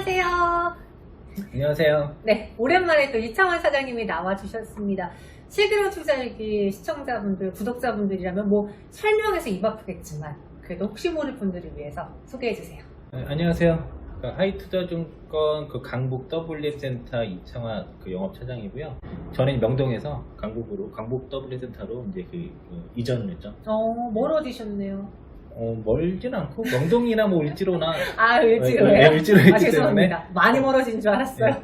안녕하세요. 안녕하세요. 네, 오랜만에 또 이창환 사장님이 나와주셨습니다. 실기로 투자일기 시청자분들, 구독자분들이라면 뭐 설명해서 입 아프겠지만 그래도 혹시 모를 분들을 위해서 소개해주세요. 네, 안녕하세요. 하이투자증권 강북 W센터 이창환 영업차장이고요. 저는 명동에서 강북 W센터로 이제 이전을 했죠. 멀어지셨네요. 멀진 않고 명동이나 뭐 을지로나 을지로요? 네, 을지로 했기 죄송합니다. 때문에 많이 멀어진 줄 알았어요. 네.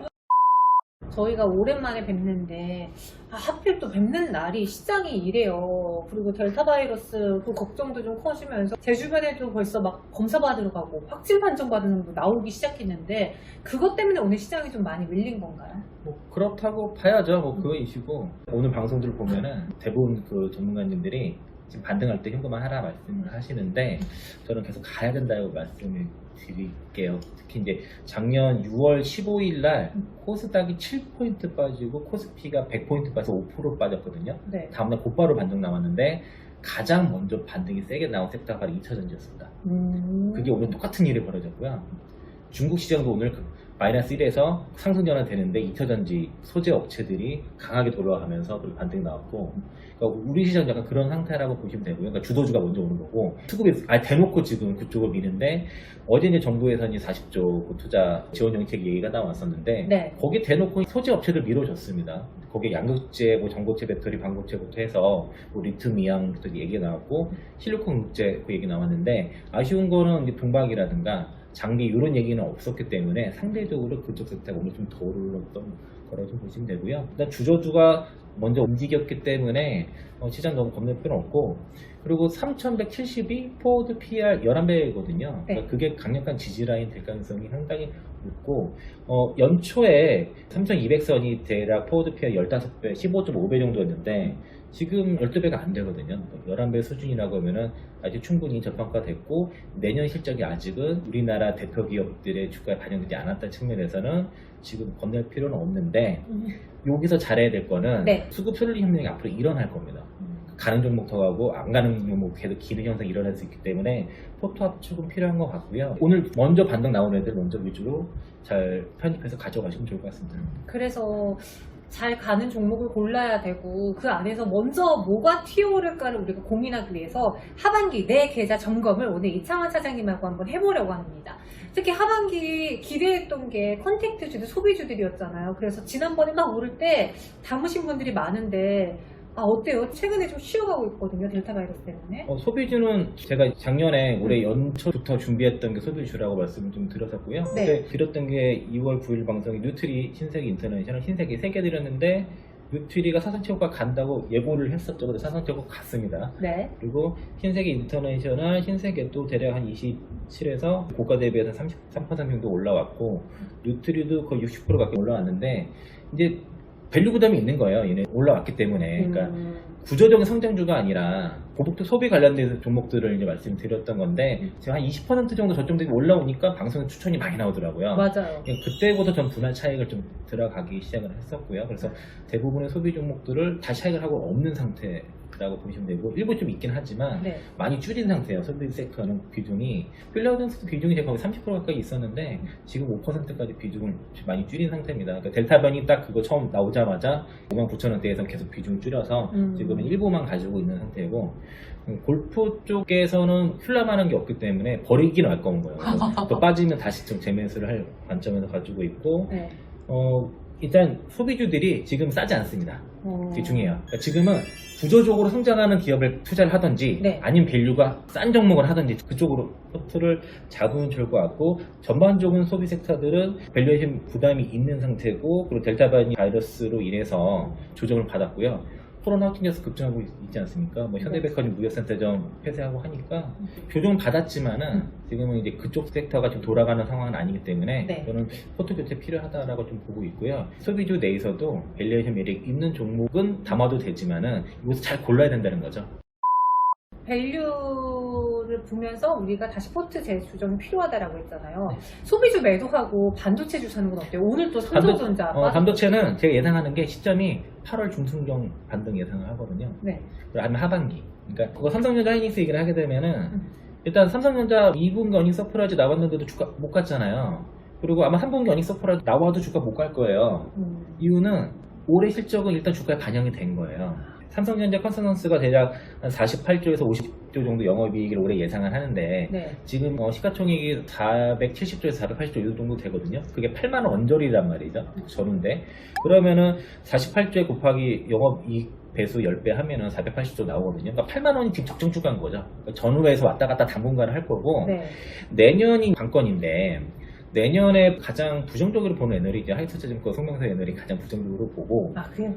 저희가 오랜만에 뵙는데 하필 또 뵙는 날이 시장이 이래요. 그리고 델타 바이러스 그 걱정도 좀 커지면서 제 주변에도 벌써 막 검사 받으러 가고 확진 판정 받는 분 나오기 시작했는데 그것 때문에 오늘 시장이 좀 많이 밀린 건가요? 뭐 그렇다고 봐야죠. 뭐 그거 이슈고 오늘 방송들 보면은 대부분 전문가님들이 지금 반등할 때 현금화 하라 말씀을 하시는데 저는 계속 가야 된다고 말씀을 드릴게요. 특히 이제 작년 6월 15일 날 코스닥이 7포인트 빠지고 코스피가 100포인트 빠져서 5% 빠졌거든요. 네. 다음날 곧바로 반등 나왔는데 가장 먼저 반등이 세게 나온 섹터가 바로 2차전지였습니다. 그게 오늘 똑같은 일이 벌어졌고요. 중국 시장도 오늘 마이너스 1에서 상승 전환되는데 2차전지 소재 업체들이 강하게 돌아가면서 그리고 반등이 나왔고, 그러니까 우리 시장 약간 그런 상태라고 보시면 되고요. 그러니까 주도주가 먼저 오는 거고 수급이 대놓고 지금 그쪽을 미는데 어제 이제 정부에서 이제 40조 투자 지원 정책 얘기가 나왔었는데 네. 거기에 대놓고 소재 업체들 밀어줬습니다. 거기에 양극재, 뭐 전고체 배터리, 반고체부터 해서 뭐 리튬 이온부터 얘기가 나왔고 실리콘 국재 그 얘기 나왔는데 아쉬운 거는 이제 동박이라든가 장비 이런 얘기는 없었기 때문에 상대적으로 그쪽 섹터가 오늘 좀 더 올랐던 거라고 좀 보시면 되고요. 일단 주저주가 먼저 움직였기 때문에 시장 너무 겁낼 필요는 없고, 그리고 3172 포워드 PR 11배거든요. 네. 그러니까 그게 강력한 지지라인 될 가능성이 상당히 높고, 연초에 3200선이 대략 포워드 PR 15배, 15.5배 정도였는데 지금 12배가 안 되거든요. 11배 수준이라고 하면은 아직 충분히 저평가됐고 내년 실적이 아직은 우리나라 대표 기업들의 주가에 반영되지 않았다는 측면에서는 지금 건넬 필요는 없는데 여기서 잘해야 될 거는 네. 수급 손리 협력이 앞으로 일어날 겁니다. 가는 종목 더 가고 안 가는 종목 계속 기능 현상이 일어날 수 있기 때문에 포트 압축은 필요한 것 같고요. 오늘 먼저 반등 나온 애들 먼저 위주로 잘 편입해서 가져가시면 좋을 것 같습니다. 그래서 잘 가는 종목을 골라야 되고 그 안에서 먼저 뭐가 튀어오를까를 우리가 고민하기 위해서 하반기 내 계좌 점검을 오늘 이창환 사장님하고 한번 해보려고 합니다. 특히 하반기 기대했던 게 컨택트주들, 소비주들이었잖아요. 그래서 지난번에 막 오를 때 담으신 분들이 많은데 어때요? 최근에 좀 쉬어가고 있거든요. 델타 바이러스 때문에. 소비주는 제가 작년에 올해 연초부터 준비했던 게 소비주라고 말씀을 좀 드렸었고요. 네. 그때 드렸던 게 2월 9일 방송에 뉴트리, 신세계 인터내셔널, 신세계 3개 드렸는데 뉴트리가 사상체육과 간다고 예고를 했었죠. 그래서 사상체육과 갔습니다. 네. 그리고 신세계 인터내셔널, 신세계도 대략 한 27에서 고가 대비해서 33% 정도 올라왔고 뉴트리도 거의 60% 가까이 올라왔는데 이제 밸류 부담이 있는 거예요. 얘네 올라왔기 때문에. 그러니까 구조적인 성장주가 아니라 고속도 소비 관련된 종목들을 이제 말씀드렸던 건데 제가 한 20% 정도 저점들이 올라오니까 방송에 추천이 많이 나오더라고요. 맞아요. 그때부터 전 분할 차익을 좀 들어가기 시작을 했었고요. 그래서 대부분의 소비 종목들을 다 차익을 하고 없는 상태라고 보시면 되고 일부 좀 있긴 하지만 네. 많이 줄인 상태예요. 소비 섹터는 비중이 필라우던스도 비중이 제가 거의 30% 가까이 있었는데 지금 5%까지 비중을 많이 줄인 상태입니다. 그러니까 델타변이 딱 그거 처음 나오자마자 59,000원대에서 계속 비중을 줄여서 지금은 일부만 가지고 있는 상태고, 골프 쪽에서는 훌라만한 게 없기 때문에 버리기는 할 거는 거예요. 또 빠지면 다시 좀 재매수를 할 관점에서 가지고 있고, 네. 일단 소비주들이 지금 싸지 않습니다. 되게 중요해요. 그러니까 지금은 구조적으로 성장하는 기업에 투자를 하든지 네. 아니면 밸류가 싼 종목을 하든지 그쪽으로 포트를 잡으면 좋을 것 같고, 전반적인 소비 섹터들은 밸류에이션 부담이 있는 상태고, 그리고 델타 바이러스로 인해서 조정을 받았고요. 코로나 확진자수 급증하고 있지 않습니까? 뭐 현대백화점 무역센터점 폐쇄하고 하니까 조정을 받았지만은 지금은 이제 그쪽 섹터가 좀 돌아가는 상황은 아니기 때문에 네. 저는 포트 교체 필요하다라고 좀 보고 있고요. 소비주 내에서도 밸류에이션 매력 있는 종목은 담아도 되지만은 이것을 잘 골라야 된다는 거죠. 밸류를 보면서 우리가 다시 포트 재조정이 필요하다라고 했잖아요. 소비주 매도하고 반도체주 사는 건 어때요? 오늘 또 삼성전자 반도체는 제가 예상하는 게 시점이 8월 중순경 반등 예상을 하거든요. 네. 아니면 하반기. 그러니까 그거 삼성전자 하이닉스 얘기를 하게 되면은 일단 삼성전자 2분기 어닝 서프라이즈 나왔는데도 주가 못 갔잖아요. 그리고 아마 3분기 earnings 서프라이즈 나와도 주가 못 갈 거예요. 이유는 올해 실적은 일단 주가에 반영이 된 거예요. 삼성전자 컨센서스가 대략 한 48조에서 50조 정도 영업이익을 올해 예상을 하는데 네. 지금 시가총액이 470조에서 480조 이 정도 되거든요. 그게 8만 원 언저리란 말이죠. 전후인데 그러면은 48조에 곱하기 영업이익 배수 10배 하면은 480조 나오거든요. 그러니까 8만 원이 지금 적정 주가인 거죠. 그러니까 전후에서 왔다 갔다 당분간을 할 거고 네. 내년이 관건인데 내년에 가장 부정적으로 보는 애널이 이제 하이투자증권 성명사 애널이 가장 부정적으로 보고 아, 그래요?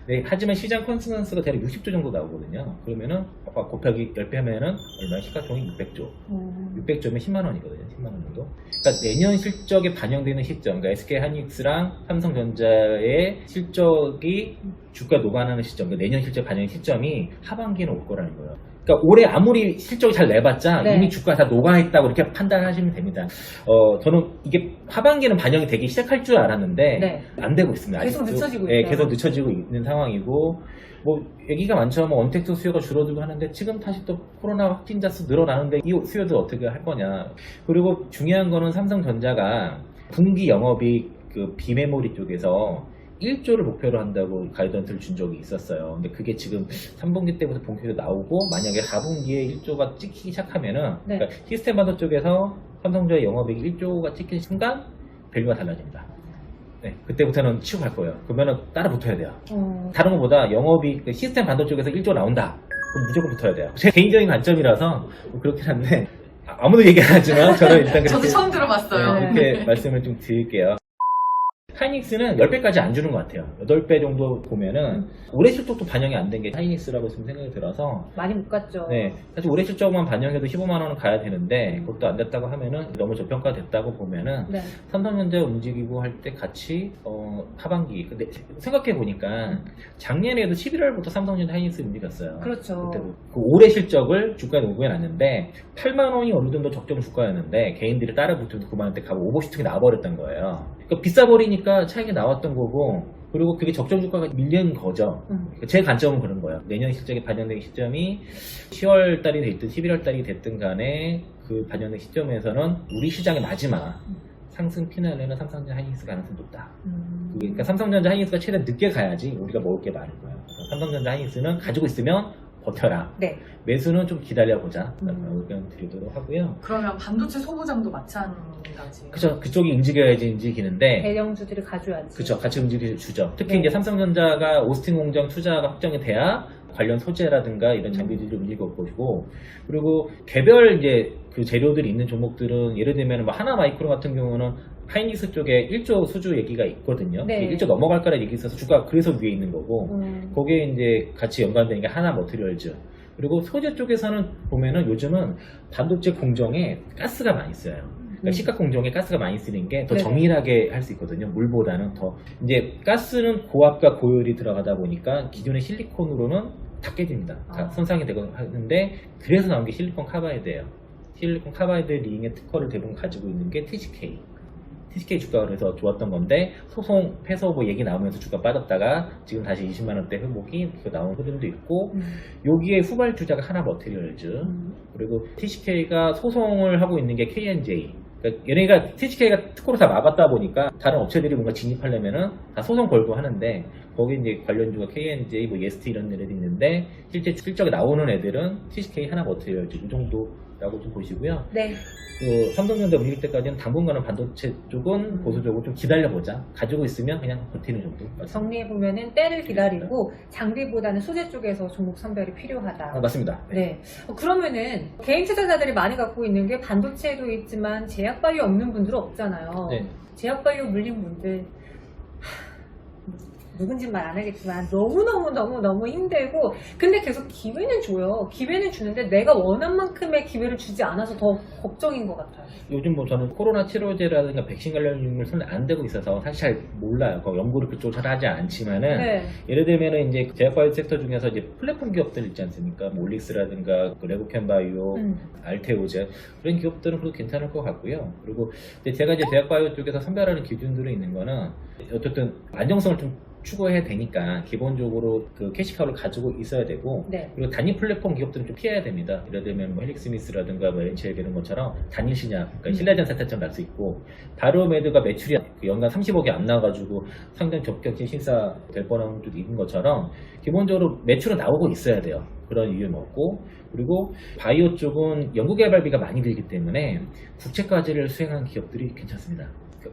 네, 하지만 시장 컨센서스가 대략 60조 정도 나오거든요. 그러면은 아까 곱하기 10배 하면은 얼마야? 시가총액 600조. 600조면 10만 원이거든요. 10만 원 정도. 그러니까 내년 실적에 반영되는 시점, 그러니까 SK 하이닉스랑 삼성전자의 실적이 주가 녹아나는 시점, 그러니까 내년 실적 반영 시점이 하반기에는 올 거라는 거예요. 그러니까 올해 아무리 실적이 잘 내봤자 네. 이미 주가가 다 녹아있다고 이렇게 판단하시면 됩니다. 저는 이게 하반기에는 반영이 되기 시작할 줄 알았는데 네. 안 되고 있습니다. 계속 아직도. 늦춰지고 네, 있어요. 계속 늦춰지고 있는 상황이고 뭐 얘기가 많죠. 뭐 언택트 수요가 줄어들고 하는데 지금 다시 또 코로나 확진자 수 늘어나는데 이 수요들 어떻게 할 거냐. 그리고 중요한 거는 삼성전자가 분기 영업이익 그 비메모리 쪽에서 1조를 목표로 한다고 가이던스를 준 적이 있었어요. 근데 그게 지금 3분기 때부터 본격적으로 나오고 만약에 4분기에 1조가 찍히기 시작하면은 네. 그러니까 시스템 반도 쪽에서 삼성전자 영업이익 1조가 찍히는 순간 밸류가 달라집니다. 네, 그때부터는 치고 갈 거예요. 그러면은 따라 붙어야 돼요. 다른 것보다 영업이익 그 시스템 반도 쪽에서 1조 나온다. 그럼 무조건 붙어야 돼요. 제 개인적인 관점이라서 뭐 그렇긴 한데 아무도 얘기 안 하지만 저는 일단 저도 그렇게 처음 들어봤어요. 네. 그렇게 말씀을 좀 드릴게요. 하이닉스는 10배까지 안 주는 것 같아요. 8배 정도 보면은 올해 실적도 반영이 안 된 게 하이닉스라고 지금 생각이 들어서 많이 못 갔죠. 네, 사실 올해 실적만 반영해도 15만 원은 가야 되는데 그것도 안 됐다고 하면은 너무 저평가됐다고 보면은 네. 삼성전자 움직이고 할 때 같이 하반기 근데 생각해 보니까 작년에도 11월부터 삼성전자 하이닉스 움직였어요. 그렇죠. 그때도 그 올해 실적을 주가에 녹여 놨는데 8만 원이 어느 정도 적정 주가였는데 개인들이 따라 붙으면서 9만 원대 가고 오버슈팅이 나와버렸던 거예요. 그러니까 비싸 버리니까 차익이 나왔던 거고 그리고 그게 적정 주가가 밀린 거죠. 제 관점은 그런 거예요. 내년 실적이 반영되기 시점이 10월 달이 됐든 11월 달이 됐든 간에 그 반영된 시점에서는 우리 시장의 마지막 상승 피날레는 삼성전자 하이닉스 가능성이 높다. 그러니까 삼성전자 하이닉스가 최대한 늦게 가야지 우리가 먹을 게 많은 거예요. 그래서 삼성전자 하이닉스는 가지고 있으면 버텨라. 네. 매수는 좀 기다려보자. 의견 드리도록 하고요. 그러면 반도체 소부장도 마찬가지예요. 그죠. 그쪽이 움직여야지 움직이는데 대형주들을 가져야지. 그쵸. 같이 움직여주죠. 특히 네. 이제 삼성전자가 오스틴 공장 투자가 확정이 돼야 관련 소재라든가 이런 장비들이 움직일 것이고, 그리고 개별 이제 그 재료들이 있는 종목들은 예를 들면 뭐 하나 마이크로 같은 경우는 하이닉스 쪽에 1조 수주 얘기가 있거든요. 네. 1조 넘어갈 거라 얘기 있어서 주가 그래서 위에 있는 거고, 거기에 이제 같이 연관되는 게 하나 머티리얼즈. 그리고 소재 쪽에서는 보면은 요즘은 반도체 공정에 가스가 많이 써요. 그러니까 시각 공정에 가스가 많이 쓰는 게 더 네. 정밀하게 할 수 있거든요. 물보다는 더. 이제 가스는 고압과 고열이 들어가다 보니까 기존의 실리콘으로는 다 깨집니다. 다 아. 손상이 되고 하는데 그래서 나온 게 실리콘 카바이드예요. 실리콘 카바이드 링의 특허를 대부분 가지고 있는 게 TCK. TCK 주가가 그래서 좋았던 건데 소송 패소 후보 얘기 나오면서 주가 빠졌다가 지금 다시 20만 원대 회복이 나온 흐름도 있고 여기에 후발주자가 하나 머티리얼즈 그리고 TCK가 소송을 하고 있는 게 KNJ. 그러니까 얘네가 TCK가 특허로 다 막았다 보니까 다른 업체들이 뭔가 진입하려면은 다 소송 걸고 하는데 거기 이제 관련주가 KNJ, 뭐 예스트 이런 애들이 있는데 실제 실적에 나오는 애들은 TCK 하나 머티리얼즈 이 정도라고 좀 보시고요. 네. 그 삼성전자 움직일 때까지는 당분간은 반도체 쪽은 보수적으로 좀 기다려보자. 가지고 있으면 그냥 버티는 정도. 정리해보면은 때를 기다리고 장비보다는 소재 쪽에서 종목 선별이 필요하다. 맞습니다. 네. 그러면은 개인 투자자들이 많이 갖고 있는 게 반도체도 있지만 제약바이오 없는 분들은 없잖아요. 네. 제약바이오 물린 분들 누군지 말 안 하겠지만 너무 힘들고 근데 계속 기회는 줘요. 기회는 주는데 내가 원한 만큼의 기회를 주지 않아서 더 걱정인 것 같아요. 요즘 뭐 저는 코로나 치료제라든가 백신 관련주를 손에 안 대고 있어서 사실 잘 몰라요. 그 연구를 그쪽으로 잘 하지 않지만은 네. 예를 들면은 이제 제약바이오 섹터 중에서 이제 플랫폼 기업들 있지 않습니까? 뭐 올릭스라든가 그 레고캔바이오, 알테오제 그런 기업들은 그래도 괜찮을 것 같고요. 그리고 이제 제가 이제 제약바이오 쪽에서 선별하는 기준들이 있는 거는 어쨌든 안정성을 좀 추구해야 되니까 기본적으로 그 캐시카우를 가지고 있어야 되고 네. 그리고 단일 플랫폼 기업들은 좀 피해야 됩니다. 예를 들면 뭐 헬릭스미스라든가 뭐 NCL 이런 것처럼 단일 시장, 그러니까 신라전 사태처럼 날 수 있고 바이오메드가 매출이 그 연간 30억이 안 나와가지고 상장 적격진 심사 될 뻔한 것도 있는 것처럼 기본적으로 매출은 나오고 있어야 돼요. 그런 이유는 없고 그리고 바이오 쪽은 연구개발비가 많이 들기 때문에 국책과제를 수행한 기업들이 괜찮습니다.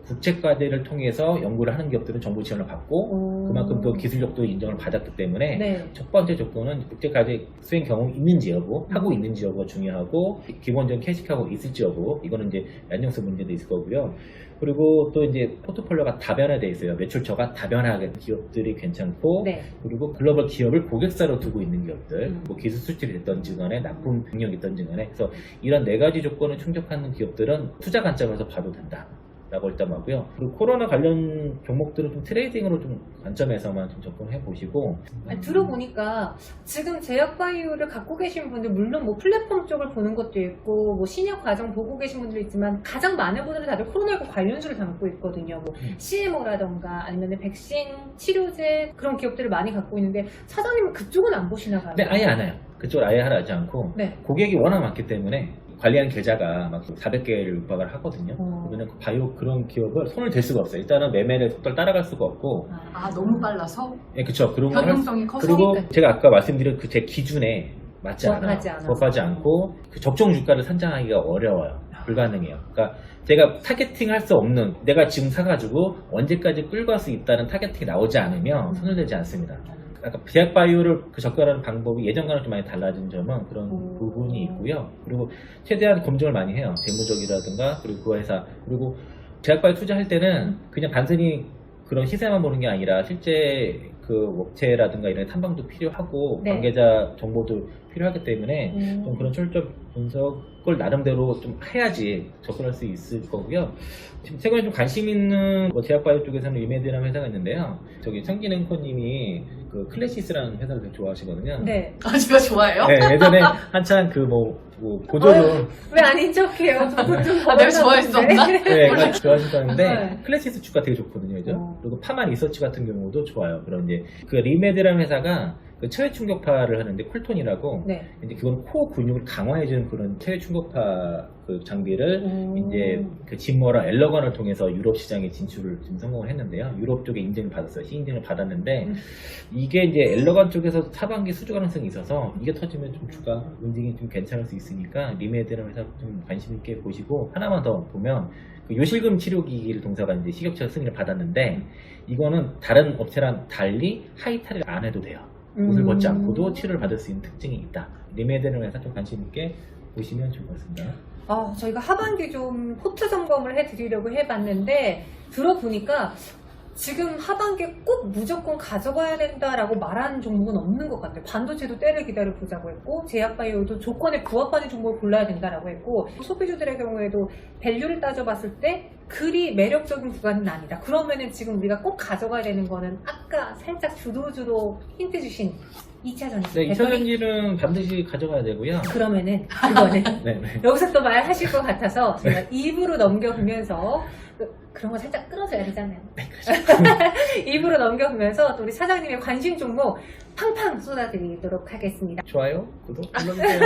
국책과제를 통해서 연구를 하는 기업들은 정부 지원을 받고 그만큼 또 기술력도 인정을 받았기 때문에 네. 첫 번째 조건은 국책과제 수행 경험 있는지 여부, 하고 있는지 여부가 중요하고 기본적인 캐시하고 있을지 여부, 이거는 이제 안정성 문제도 있을 거고요. 그리고 또 이제 포트폴리오가 다변화되어 있어요. 매출처가 다변화하게 기업들이 괜찮고 네. 그리고 글로벌 기업을 고객사로 두고 있는 기업들, 뭐 기술 수출이 됐던지 간에 납품 능력이 있던지 간에 그래서 이런 네 가지 조건을 충족하는 기업들은 투자 관점에서 봐도 된다. 라고 일단 하고요. 그리고 코로나 관련 종목들은 좀 트레이딩으로 좀 관점에서만 좀 접근해 보시고. 아니, 들어보니까 지금 제약바이오를 갖고 계신 분들 물론 뭐 플랫폼 쪽을 보는 것도 있고 뭐 신약 과정 보고 계신 분들도 있지만 가장 많은 분들이 다들 코로나19 관련주를 담고 있거든요. 뭐 CMO라던가 아니면 백신, 치료제 그런 기업들을 많이 갖고 있는데 차장님은 그쪽은 안 보시나 봐요. 네, 아예 안 해요. 그쪽을 아예 하지 않고 네. 고객이 워낙 많기 때문에 관리하는 계좌가 막 400개를 육박을 하거든요. 그러면 바이오 그런 기업을 손을 댈 수가 없어요. 일단은 매매를 속도를 따라갈 수가 없고. 아, 너무 빨라서? 예, 그쵸. 그런 걸 변동성이 커서? 그리고 그러니까요. 제가 아까 말씀드린 그 제 기준에 맞지 않아요. 부합하지 않아서. 부합하지 않고 그 적정 주가를 산정하기가 어려워요. 불가능해요. 그러니까 제가 타겟팅 할 수 없는, 내가 지금 사가지고 언제까지 끌고 갈 수 있다는 타겟팅이 나오지 않으면 손을 대지 않습니다. 아까 제약바이오를 그 접근하는 방법이 예전과는 좀 많이 달라진 점은 그런 부분이 있고요. 그리고 최대한 검증을 많이 해요. 재무적이라든가 그리고 그 회사 그리고 제약바이오 투자할 때는 그냥 단순히 그런 시세만 보는 게 아니라 실제 그 업체라든가 이런 탐방도 필요하고 네. 관계자 정보도 필요하기 때문에 좀 그런 철저한 분석을 나름대로 좀 해야지 접근할 수 있을 거고요. 지금 최근에 좀 관심 있는 뭐 제약바이오 쪽에서는 리메디라는 회사가 있는데요. 저기 청진 앵커님이 그 클래시스라는 회사를 되게 좋아하시거든요. 네. 아, 제가 좋아해요? 네, 예전에 한창 그 뭐 보조금 왜 아닌 척해요? 좀 아, 내가 좋아했었나? 네, 좋아하셨다는데 네. 클래시스 주가 되게 좋거든요, 그죠? 그리고 파마 리서치 같은 경우도 좋아요. 그런 이제 그 리메드라는 회사가 그 체외 충격파를 하는데 쿨톤이라고 네. 이제 그건 코어 근육을 강화해주는 그런 체외 충격파 그 장비를 이제 그 짐머랑 엘러건을 통해서 유럽 시장에 진출을 지금 성공을 했는데요. 유럽 쪽에 인증을 받았어요. 시인증을 받았는데 이게 이제 엘러건 쪽에서 하반기 수주 가능성이 있어서 이게 터지면 좀 주가 움직임이 좀 괜찮을 수 있으니까 리메드라는 회사 좀 관심 있게 보시고 하나만 더 보면 그 요실금 치료기기를 동사가 이제 식약처 승인을 받았는데 이거는 다른 업체랑 달리 하이탈을 안 해도 돼요. 옷을 벗지 않고도 치료를 받을 수 있는 특징이 있다. 리메드라는 회사 좀 관심 있게 보시면 좋을 것 같습니다. 저희가 하반기 좀 포트 점검을 해드리려고 해봤는데 들어보니까 지금 하반기에 꼭 무조건 가져가야 된다라고 말하는 종목은 없는 것 같아요. 반도체도 때를 기다려보자고 했고 제약바이오도 조건에 부합하는 종목을 골라야 된다라고 했고 소비주들의 경우에도 밸류를 따져봤을 때 그리 매력적인 구간은 아니다. 그러면은 지금 우리가 꼭 가져가야 되는 거는 아까 살짝 주도주로 힌트 주신 2차전지. 네, 2차전지는 반드시 가져가야 되고요. 그러면은 그거는 네. 여기서 또 말하실 것 같아서 제가 입으로 넘겨보면서 그런 거 살짝 끌어줘야 되잖아요. 입으로 넘겨보면서 또 우리 사장님의 관심 종목 팡팡 쏟아드리도록 하겠습니다. 좋아요, 구독 눌러주세요.